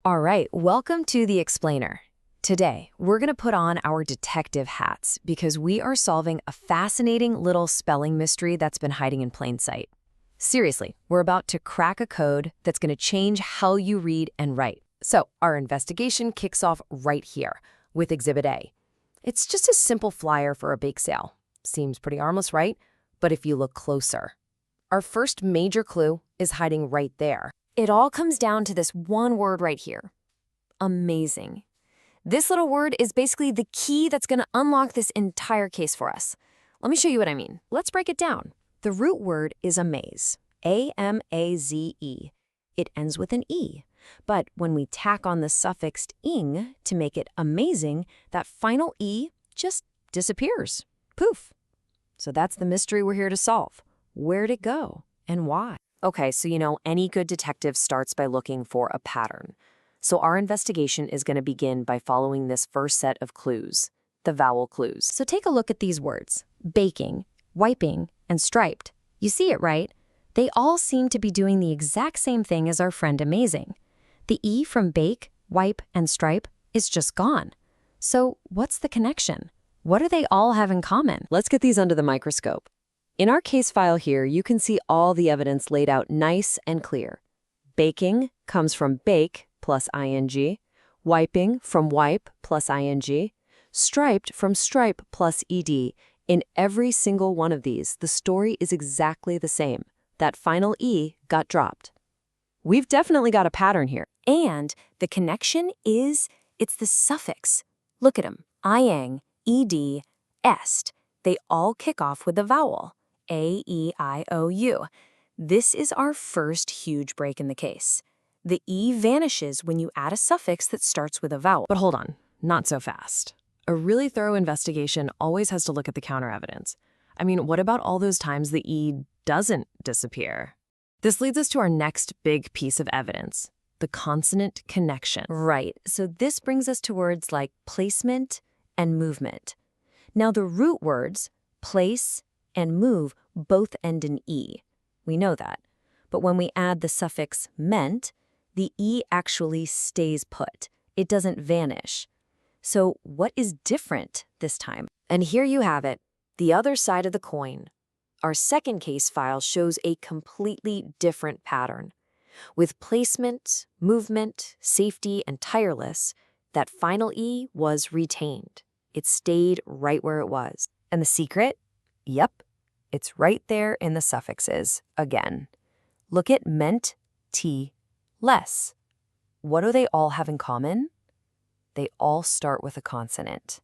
All right, welcome to The Explainer. Today, we're going to put on our detective hats because we are solving a fascinating little spelling mystery that's been hiding in plain sight. Seriously, we're about to crack a code that's going to change how you read and write. So, our investigation kicks off right here with Exhibit A. It's just a simple flyer for a bake sale. Seems pretty harmless, right? But if you look closer, our first major clue is hiding right there. It all comes down to this one word right here. Amazing. This little word is basically the key that's going to unlock this entire case for us. Let me show you what I mean. Let's break it down. The root word is amaze. A-M-A-Z-E. It ends with an E. But when we tack on the suffix ing to make it amazing, that final E just disappears. Poof. So that's the mystery we're here to solve. Where'd it go and why? Okay, so any good detective starts by looking for a pattern. So our investigation is going to begin by following this first set of clues, the vowel clues. So take a look at these words, baking, wiping, and striped. You see it, right? They all seem to be doing the exact same thing as our friend amazing. The E from bake, wipe, and stripe is just gone. So what's the connection? What do they all have in common? Let's get these under the microscope. In our case file here, you can see all the evidence laid out nice and clear. Baking comes from bake plus ing, wiping from wipe plus ing, striped from stripe plus ed. In every single one of these, the story is exactly the same. That final E got dropped. We've definitely got a pattern here. And the connection it's the suffix. Look at them. Iang, ed, est. They all kick off with a vowel. A-E-I-O-U. This is our first huge break in the case. The E vanishes when you add a suffix that starts with a vowel. But hold on, not so fast. A really thorough investigation always has to look at the counter evidence. I mean, what about all those times the E doesn't disappear? This leads us to our next big piece of evidence, the consonant connection. Right, so this brings us to words like placement and movement. Now the root words, place and move, both end in E. We know that. But when we add the suffix ment, the E actually stays put. It doesn't vanish. So what is different this time? And here you have it, the other side of the coin. Our second case file shows a completely different pattern. With placement, movement, safety, and tireless, that final E was retained. It stayed right where it was. And the secret? Yep, it's right there in the suffixes again. Look at ment, t, less. What do they all have in common? They all start with a consonant.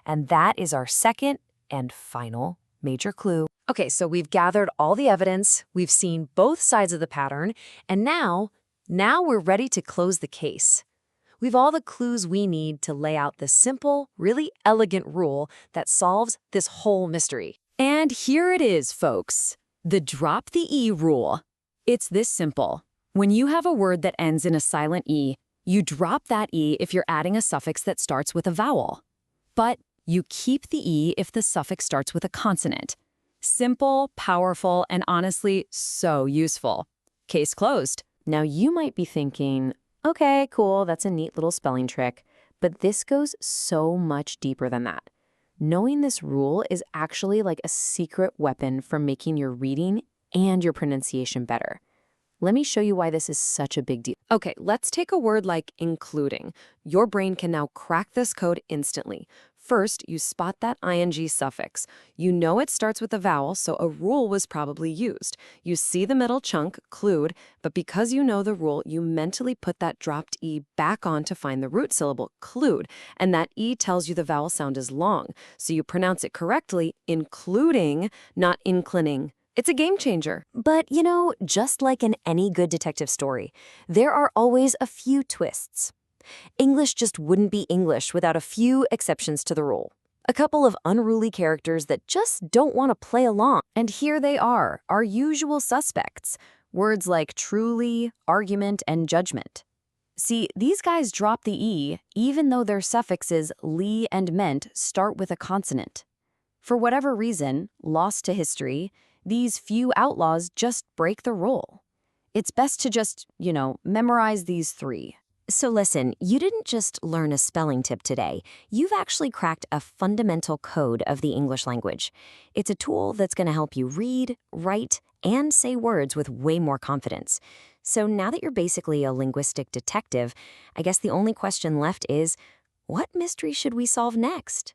And that is our second and final major clue. Okay, so we've gathered all the evidence, we've seen both sides of the pattern, and now we're ready to close the case. We've all the clues we need to lay out the simple, really elegant rule that solves this whole mystery. And here it is, folks. The drop the E rule. It's this simple. When you have a word that ends in a silent E, you drop that E if you're adding a suffix that starts with a vowel. But you keep the E if the suffix starts with a consonant. Simple, powerful, and honestly, so useful. Case closed. Now you might be thinking, okay, cool, that's a neat little spelling trick, but this goes so much deeper than that. Knowing this rule is actually like a secret weapon for making your reading and your pronunciation better. Let me show you why this is such a big deal. Okay, let's take a word like including. Your brain can now crack this code instantly. First, you spot that ing suffix. You know it starts with a vowel, so a rule was probably used. You see the middle chunk, clued, but because you know the rule, you mentally put that dropped E back on to find the root syllable, clued, and that E tells you the vowel sound is long, so you pronounce it correctly, including, not inclining. It's a game changer. But, just like in any good detective story, there are always a few twists. English just wouldn't be English without a few exceptions to the rule. A couple of unruly characters that just don't want to play along. And here they are, our usual suspects. Words like truly, argument, and judgment. See, these guys drop the E even though their suffixes li and ment start with a consonant. For whatever reason, lost to history, these few outlaws just break the rule. It's best to just, memorize these three. So listen, you didn't just learn a spelling tip today. You've actually cracked a fundamental code of the English language. It's a tool that's going to help you read, write, and say words with way more confidence. So now that you're basically a linguistic detective, I guess the only question left is, what mystery should we solve next?